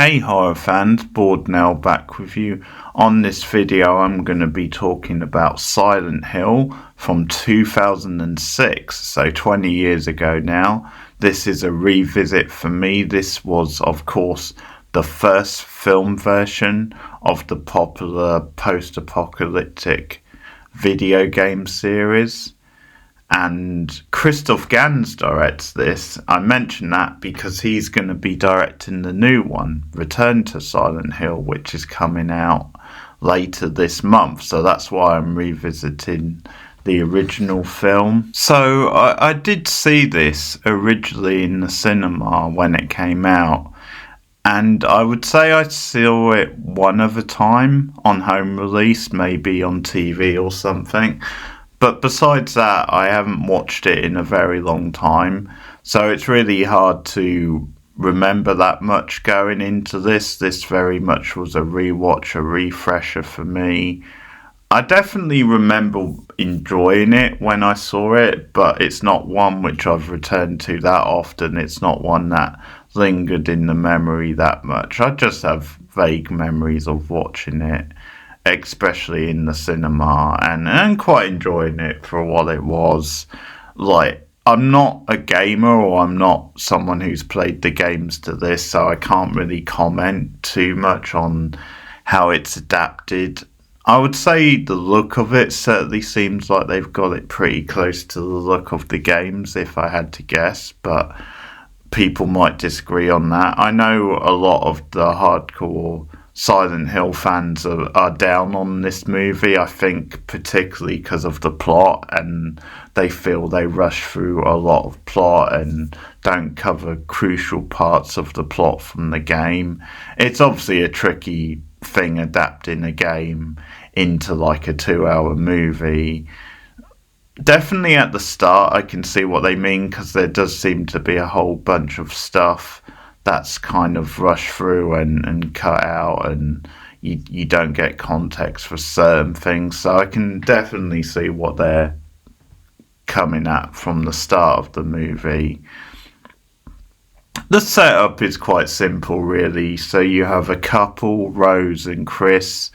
Hey horror fans, Bored Now back with you. On this video I'm going to be talking about Silent Hill from 2006, so 20 years ago now. This is a revisit for me. This was of course the first film version of the popular post-apocalyptic video game series. And Christoph Gans directs this. I mention that because he's going to be directing the new one, Return to Silent Hill, which is coming out later this month. So that's why I'm revisiting the original film. So I did see this originally in the cinema when it came out. And I would say I saw it one other time on home release, maybe on TV or something. But besides that, I haven't watched it in a very long time, so it's really hard to remember that much going into this. This very much was a rewatch, a refresher for me. I definitely remember enjoying it when I saw it, but it's not one which I've returned to that often. It's not one that lingered in the memory that much. I just have vague memories of watching it, especially in the cinema, and quite enjoying it for what it was. Like, I'm not a gamer, or I'm not someone who's played the games to this, so I can't really comment too much on how it's adapted. I would say the look of it certainly seems like they've got it pretty close to the look of the games, if I had to guess, but people might disagree on that. I know a lot of the hardcore Silent Hill fans are down on this movie, I think, particularly because of the plot, and they feel they rush through a lot of plot and don't cover crucial parts of the plot from the game. It's obviously a tricky thing adapting a game into like a 2-hour movie. Definitely at the start I can see what they mean, because there does seem to be a whole bunch of stuff that's kind of rushed through and cut out, and you don't get context for certain things. So I can definitely see what they're coming at from the start of the movie. The setup is quite simple, really. So you have a couple, Rose and Chris,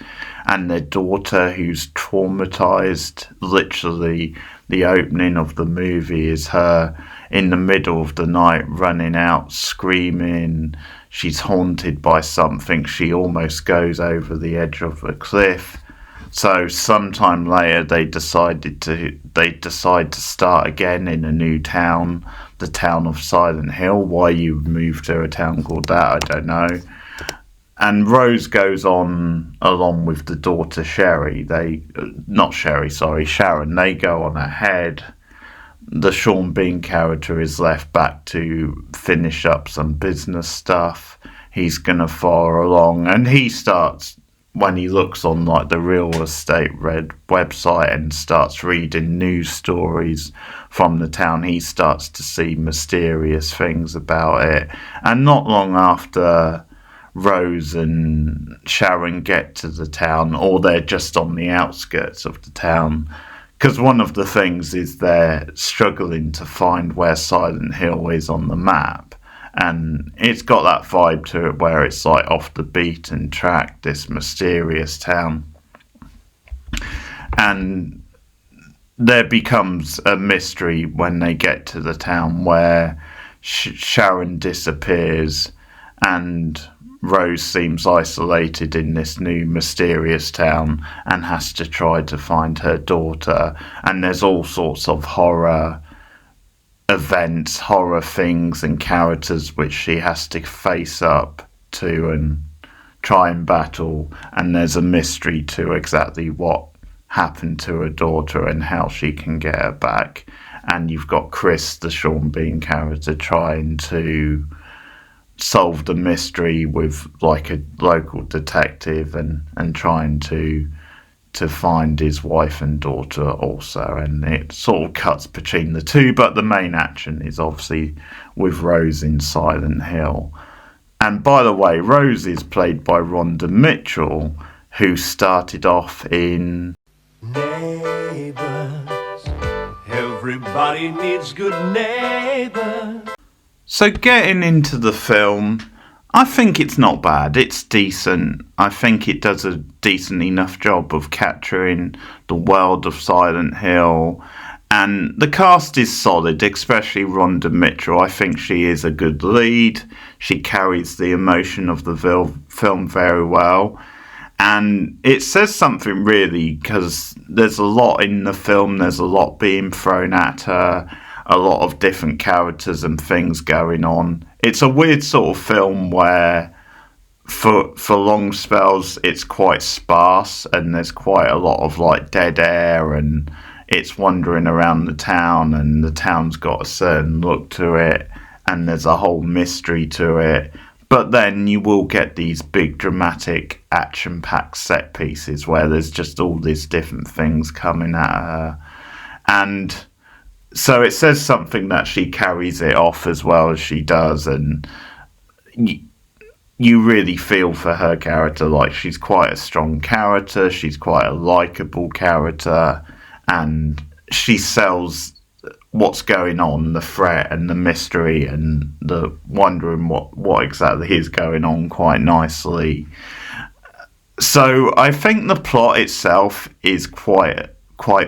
and their daughter who's traumatized. Literally, the opening of the movie is her in the middle of the night running out screaming. She's haunted by something. She almost goes over the edge of a cliff. So sometime later they decide to start again in a new town, the town of Silent Hill. Why you moved to a town called that, I don't know. And Rose goes on along with the daughter Sharon. They go on ahead. The Sean Bean character is left back to finish up some business stuff. He's gonna follow along, and he starts, when he looks on like the real estate website and starts reading news stories from the town, he starts to see mysterious things about it. And not long after Rose and Sharon get to the town, or they're just on the outskirts of the town, because one of the things is they're struggling to find where Silent Hill is on the map, and it's got that vibe to it where it's like off the beaten track, this mysterious town. And there becomes a mystery when they get to the town where Sharon disappears, and Rose seems isolated in this new mysterious town and has to try to find her daughter. And there's all sorts of horror events, horror things and characters which she has to face up to and try and battle. And there's a mystery to exactly what happened to her daughter and how she can get her back. And you've got Chris, the Sean Bean character, trying to solve the mystery with like a local detective and trying to find his wife and daughter also. And it sort of cuts between the two, but the main action is obviously with Rose in Silent Hill. And by the way, Rose is played by Rhonda Mitchell, who started off in Neighbors, everybody needs good neighbors. So getting into the film, I think it's not bad. It's decent. I think it does a decent enough job of capturing the world of Silent Hill. And the cast is solid, especially Rhonda Mitchell. I think she is a good lead. She carries the emotion of the film very well. And it says something really, because there's a lot in the film, there's a lot being thrown at her, a lot of different characters and things going on. It's a weird sort of film where for long spells it's quite sparse and there's quite a lot of like dead air, and it's wandering around the town and the town's got a certain look to it and there's a whole mystery to it. But then you will get these big dramatic action-packed set pieces where there's just all these different things coming at her. And so it says something that she carries it off as well as she does, and you really feel for her character. Like, she's quite a strong character, she's quite a likeable character, and she sells what's going on, the threat and the mystery and the wondering what exactly is going on quite nicely. So I think the plot itself is quite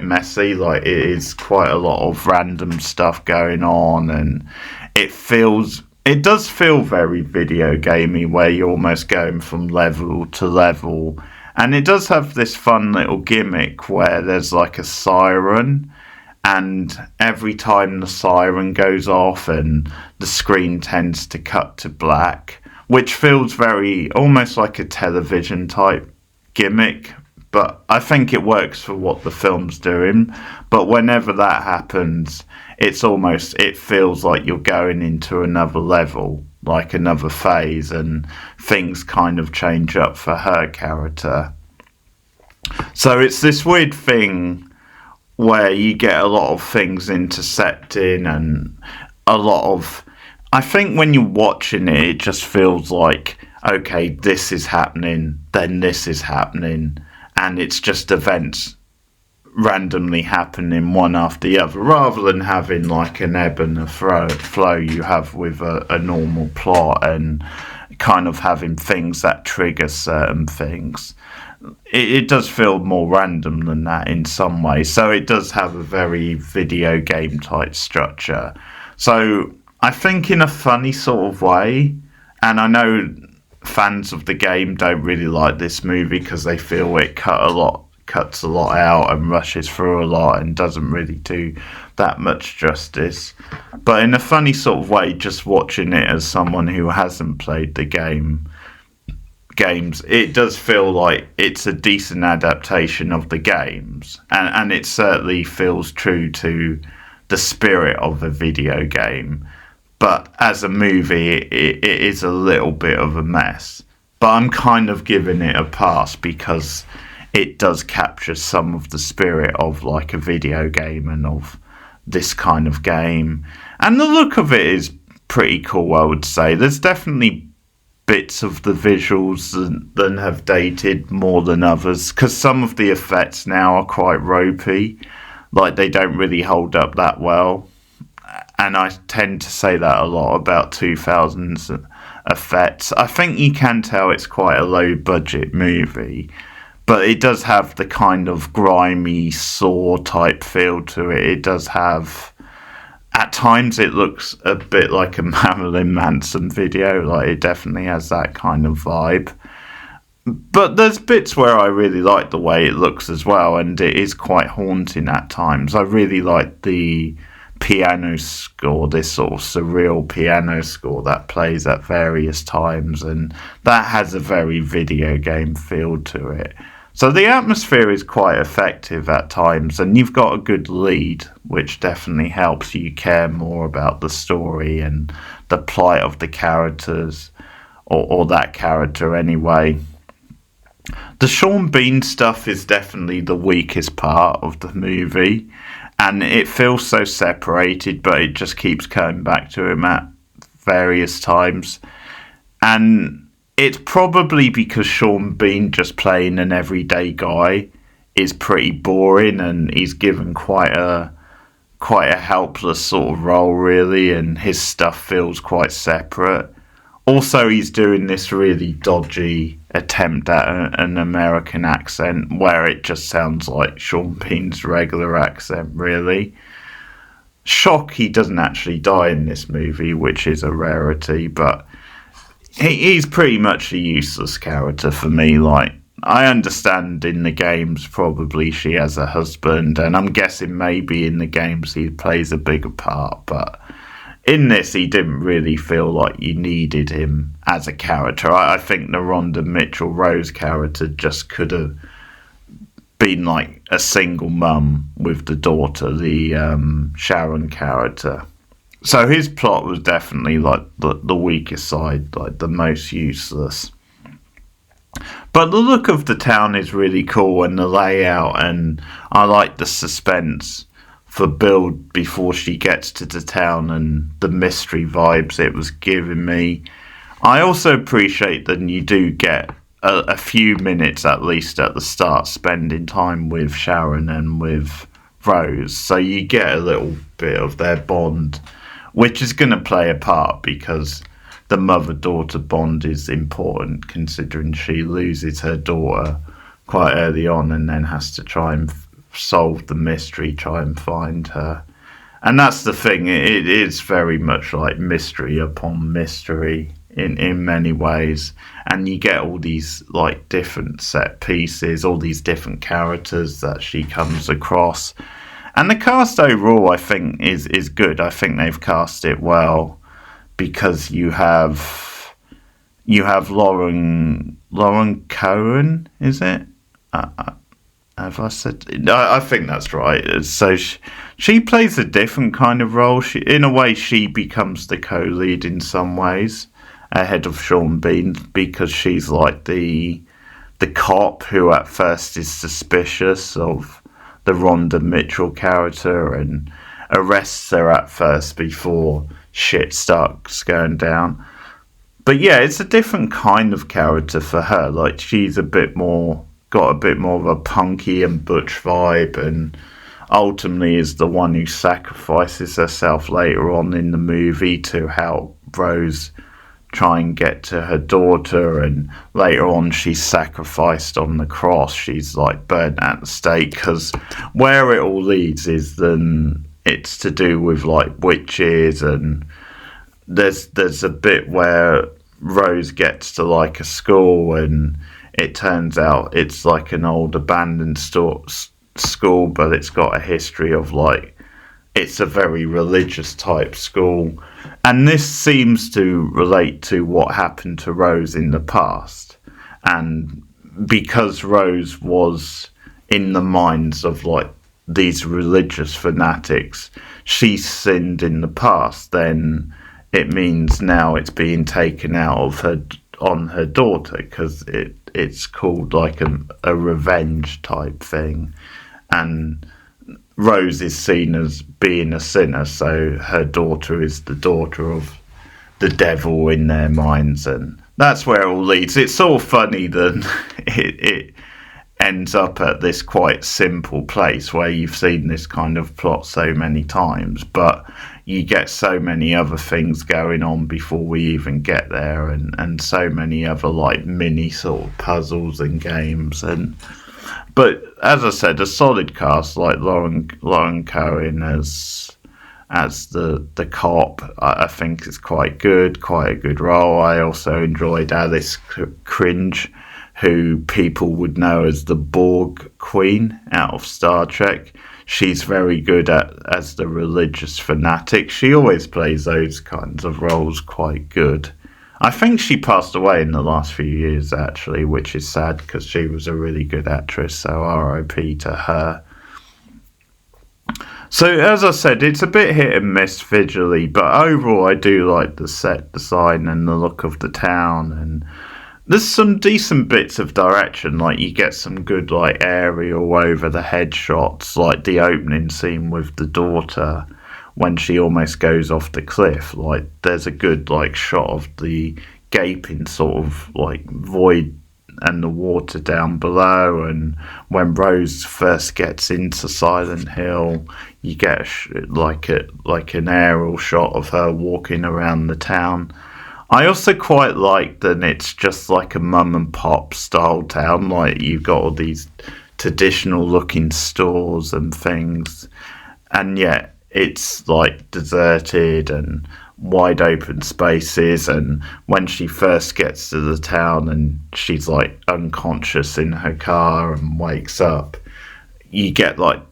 messy. Like, it is quite a lot of random stuff going on, and it does feel very video gamey, where you're almost going from level to level. And it does have this fun little gimmick where there's like a siren, and every time the siren goes off and the screen tends to cut to black, which feels very almost like a television type gimmick. But I think it works for what the film's doing. But whenever that happens, it feels like you're going into another level, like another phase, and things kind of change up for her character. So it's this weird thing where you get a lot of things intersecting and a lot of... I think when you're watching it, it just feels like, okay, this is happening, then this is happening, and it's just events randomly happening one after the other, rather than having like an ebb and a flow you have with a normal plot, and kind of having things that trigger certain things. It does feel more random than that in some ways. So it does have a very video game type structure. So I think in a funny sort of way, and I know fans of the game don't really like this movie because they feel it cuts a lot out and rushes through a lot and doesn't really do that much justice. But in a funny sort of way, just watching it as someone who hasn't played the games, it does feel like it's a decent adaptation of the games, and it certainly feels true to the spirit of a video game. But as a movie, it is a little bit of a mess. But I'm kind of giving it a pass because it does capture some of the spirit of like a video game and of this kind of game. And the look of it is pretty cool, I would say. There's definitely bits of the visuals that have dated more than others, because some of the effects now are quite ropey, like they don't really hold up that well. And I tend to say that a lot about 2000s effects. I think you can tell it's quite a low budget movie, but it does have the kind of grimy Saw type feel to it. It does have... At times it looks a bit like a Marilyn Manson video, like it definitely has that kind of vibe. But there's bits where I really like the way it looks as well, and it is quite haunting at times. I really like the piano score, this sort of surreal piano score that plays at various times, and that has a very video game feel to it. So the atmosphere is quite effective at times, and you've got a good lead, which definitely helps you care more about the story and the plight of the characters, or that character anyway. The Sean Bean stuff is definitely the weakest part of the movie, and it feels so separated, but it just keeps coming back to him at various times. And it's probably because Sean Bean just playing an everyday guy is pretty boring, and he's given quite a helpless sort of role really, and his stuff feels quite separate. Also, he's doing this really dodgy attempt at an American accent where it just sounds like Sean Bean's regular accent, really. Shock he doesn't actually die in this movie, which is a rarity, but he's pretty much a useless character for me. Like, I understand in the games probably she has a husband, and I'm guessing maybe in the games he plays a bigger part, but in this he didn't really feel like you needed him as a character. I think the Rhonda Mitchell-Rose character just could have been like a single mum with the daughter, the Sharon character. So his plot was definitely like the weakest side, like the most useless. But the look of the town is really cool, and the layout, and I like the suspense for Bill before she gets to the town and the mystery vibes it was giving me. I also appreciate that you do get a few minutes at least at the start spending time with Sharon and with Rose, so you get a little bit of their bond, which is going to play a part because the mother-daughter bond is important considering she loses her daughter quite early on and then has to try and solve the mystery, try and find her. And that's the thing, it is very much like mystery upon mystery in many ways, and you get all these like different set pieces, all these different characters that she comes across, and the cast overall I think is good. I think they've cast it well because you have Lauren Cohen, is it? Have I said? I think that's right. So she plays a different kind of role. In a way, she becomes the co-lead in some ways, ahead of Sean Bean, because she's like the cop who at first is suspicious of the Rhonda Mitchell character and arrests her at first before shit starts going down. But yeah, it's a different kind of character for her. Like, she's got a bit more of a punky and butch vibe, and ultimately is the one who sacrifices herself later on in the movie to help Rose try and get to her daughter, and later on she's sacrificed on the cross. She's like burnt at the stake, because where it all leads is then it's to do with like witches, and there's a bit where Rose gets to like a school, and it turns out it's like an old abandoned school, but it's got a history of like, it's a very religious type school. And this seems to relate to what happened to Rose in the past. And because Rose was in the minds of like these religious fanatics, she sinned in the past, then it means now it's being taken out of her on her daughter, because it's called like a revenge type thing, and Rose is seen as being a sinner, so her daughter is the daughter of the devil in their minds, and that's where it all leads. It's all funny that it ends up at this quite simple place where you've seen this kind of plot so many times, but you get so many other things going on before we even get there, and so many other like mini sort of puzzles and games. But as I said, a solid cast, like Lauren Cohen as the cop, I think is quite a good role. I also enjoyed Alice Cringe, who people would know as the Borg Queen out of Star Trek. She's very good as the religious fanatic. She always plays those kinds of roles quite good. I think she passed away in the last few years, actually, which is sad because she was a really good actress, so R.I.P. to her. So, as I said, it's a bit hit and miss visually, but overall I do like the set design and the look of the town, and there's some decent bits of direction, like you get some good like aerial over the head shots, like the opening scene with the daughter when she almost goes off the cliff. Like, there's a good like shot of the gaping sort of like void and the water down below, and when Rose first gets into Silent Hill, you get like an aerial shot of her walking around the town. I also quite like that it's just like a mum and pop style town. Like you've got all these traditional looking stores and things, and yet it's like deserted and wide open spaces. And when she first gets to the town and she's like unconscious in her car and wakes up, you get like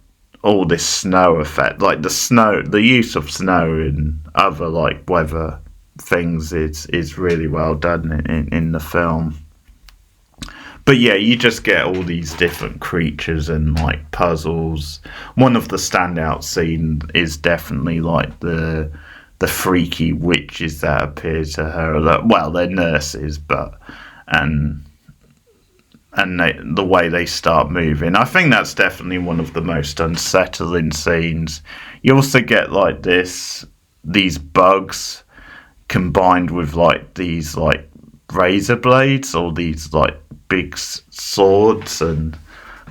all this snow effect. Like the use of snow in other like weather things is really well done in the film. But yeah, you just get all these different creatures and like puzzles. One of the standout scenes is definitely like the freaky witches that appear to her. Well, they're nurses, but and the way they start moving. I think that's definitely one of the most unsettling scenes. You also get like these bugs combined with like these like razor blades or these like big swords, and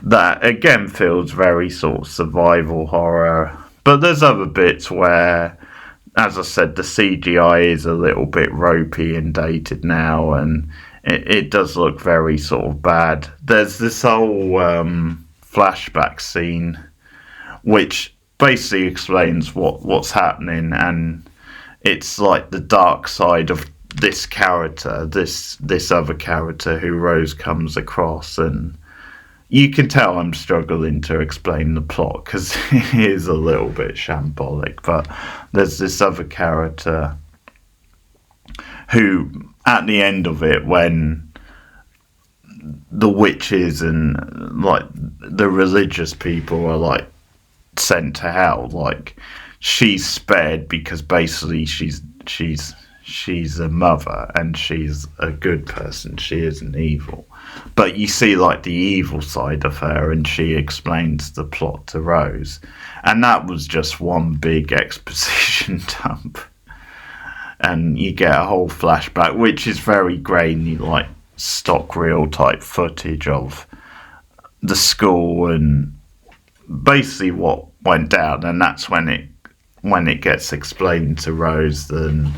that again feels very sort of survival horror. But there's other bits where, as I said, the CGI is a little bit ropey and dated now, and it does look very sort of bad. There's this whole flashback scene which basically explains what's happening, and it's like the dark side of this character, this other character who Rose comes across, and you can tell I'm struggling to explain the plot because it is a little bit shambolic. But there's this other character who, at the end of it, when the witches and like the religious people are like sent to hell, like she's spared because basically she's a mother and she's a good person. She isn't evil. But you see like the evil side of her, and she explains the plot to Rose. And that was just one big exposition dump. And you get a whole flashback, which is very grainy, like stock reel type footage of the school and basically what went down. And that's when it gets explained to Rose, then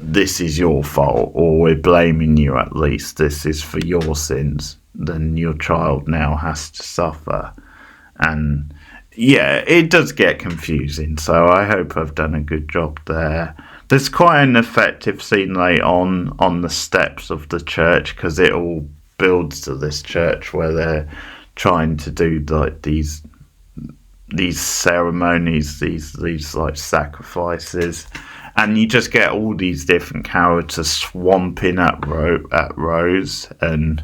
this is your fault, or we're blaming you at least. This is for your sins. Then your child now has to suffer. And yeah, it does get confusing. So I hope I've done a good job there. There's quite an effective scene later on the steps of the church, because it all builds to this church where they're trying to do like these ceremonies, these like sacrifices, and you just get all these different characters swamping at Rose, and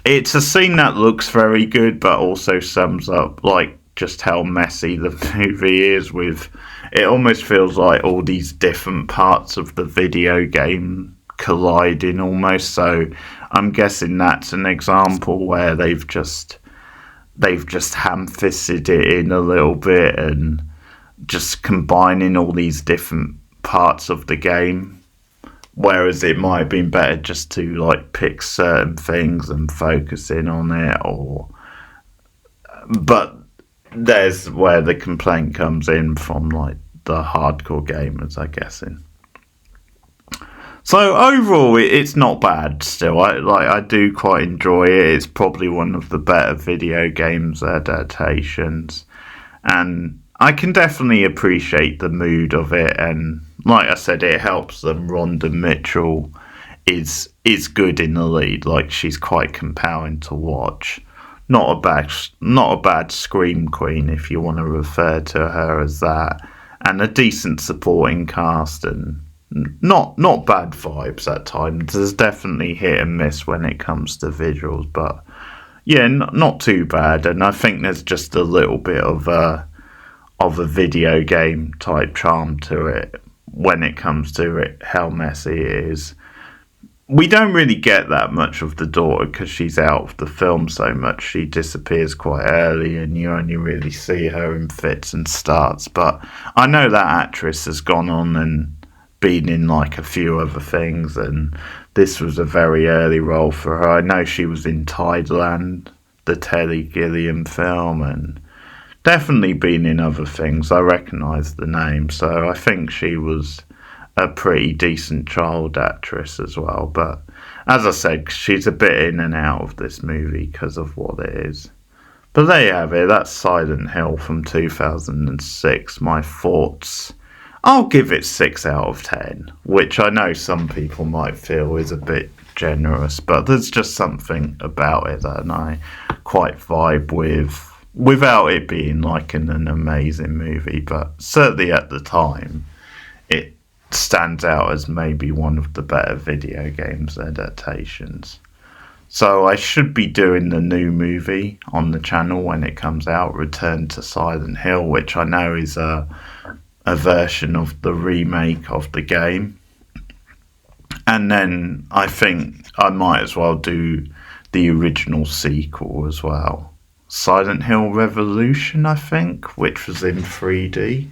it's a scene that looks very good, but also sums up like just how messy the movie is. With it, almost feels like all these different parts of the video game colliding almost. So I'm guessing that's an example where they've just ham-fisted it in a little bit and just combining all these different parts of the game, whereas it might have been better just to like pick certain things and focus in on it. But there's where the complaint comes in from like the hardcore gamers, I guess. So overall, it's not bad. Still, I do quite enjoy it. It's probably one of the better video games adaptations, and I can definitely appreciate the mood of it. And like I said, it helps them. Rhonda Mitchell is good in the lead. Like, she's quite compelling to watch. Not a bad scream queen, if you want to refer to her as that, and a decent supporting cast, and not bad vibes at times. There's definitely hit and miss when it comes to visuals, but yeah, not too bad. And I think there's just a little bit of a video game type charm to it when it comes to it, how messy it is. We don't really get that much of the daughter because she's out of the film so much. She disappears quite early and you only really see her in fits and starts. But I know that actress has gone on and been in like a few other things, and this was a very early role for her. I know she was in Tideland, the Terry Gilliam film, and definitely been in other things. I recognise the name, so I think she was a pretty decent child actress as well. But as I said, she's a bit in and out of this movie because of what it is. But there you have it. That's Silent Hill from 2006. My thoughts. I'll give it 6 out of 10, which I know some people might feel is a bit generous, but there's just something about it that I quite vibe with, without it being like an amazing movie. But certainly at the time, it stands out as maybe one of the better video games adaptations. So I should be doing the new movie on the channel when it comes out, Return to Silent Hill, which I know is a version of the remake of the game. And then I think I might as well do the original sequel as well. Silent Hill Revolution, I think, which was in 3D,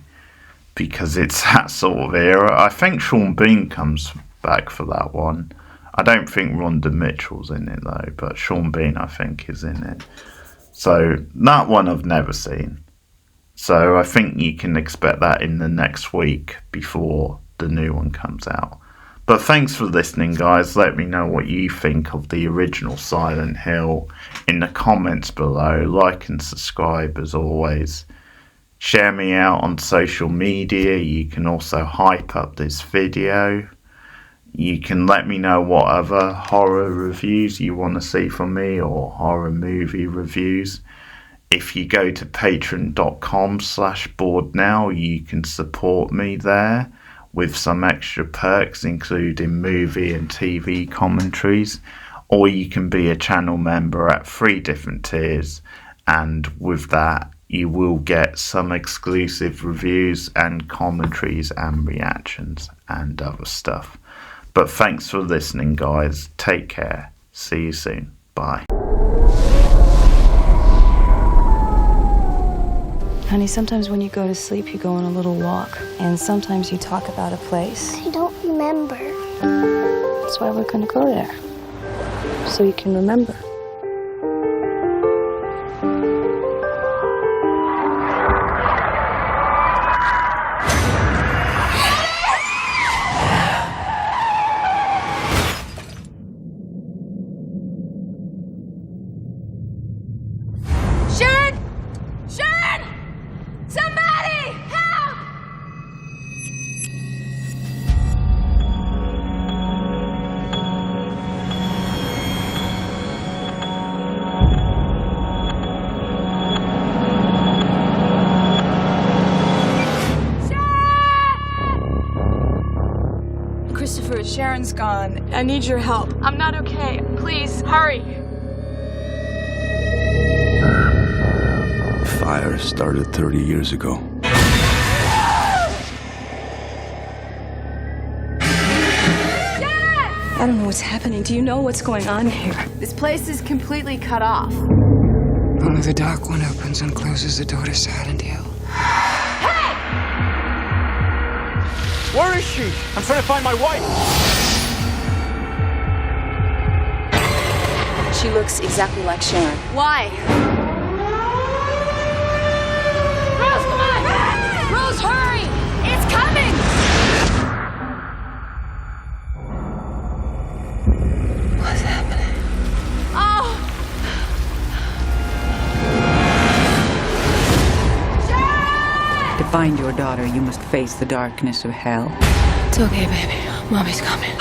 because it's that sort of era. I think Sean Bean comes back for that one. I don't think Rhonda Mitchell's in it though, but Sean Bean I think is in it. So that one I've never seen. So I think you can expect that in the next week before the new one comes out. But thanks for listening, guys. Let me know what you think of the original Silent Hill in the comments below. Like and subscribe as always. Share me out on social media. You can also hype up this video. You can let me know what other horror reviews you want to see from me, or horror movie reviews. If you go to patreon.com/borednow, you can support me there with some extra perks, including movie and TV commentaries. Or you can be a channel member at 3 different tiers, and with that you will get some exclusive reviews and commentaries and reactions and other stuff. But thanks for listening, guys. Take care. See you soon. Bye. Honey, sometimes when you go to sleep, you go on a little walk. And sometimes you talk about a place. I don't remember. That's why we're gonna go there. So you can remember. Christopher, Sharon's gone. I need your help. I'm not okay. Please, hurry. The fire started 30 years ago. I don't know what's happening. Do you know what's going on here? This place is completely cut off. Only the Dark One opens and closes the door to Silent Hill. Where is she? I'm trying to find my wife. She looks exactly like Sharon. Why? Rose, come on! Rose, hurry! It's coming! What's happening? Oh! To find your daughter, you must face the darkness of hell. It's okay, baby. Mommy's coming.